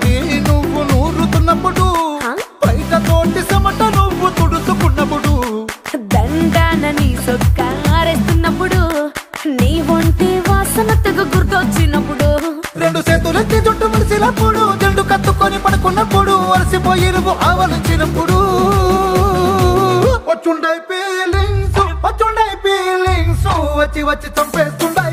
తోటి నువ్వు నూరుతున్నప్పుడు బయట తోటి సమట నువ్వు తుడుచుకున్నప్పుడు దండాన నీ సొక్కారేస్తున్నప్పుడు నీ ఒంటి వాసన తెగ గుర్తొచ్చినప్పుడు రెండు చేతులెత్తి చుట్టూ మలిసినప్పుడు జండు కత్తుకొని పడుకున్నప్పుడు అలసిపోయి నువ్వు ఆవలించినప్పుడు వచ్చుండై ఫీలింగ్స్ వచ్చి వచ్చి చంపేస్తుండై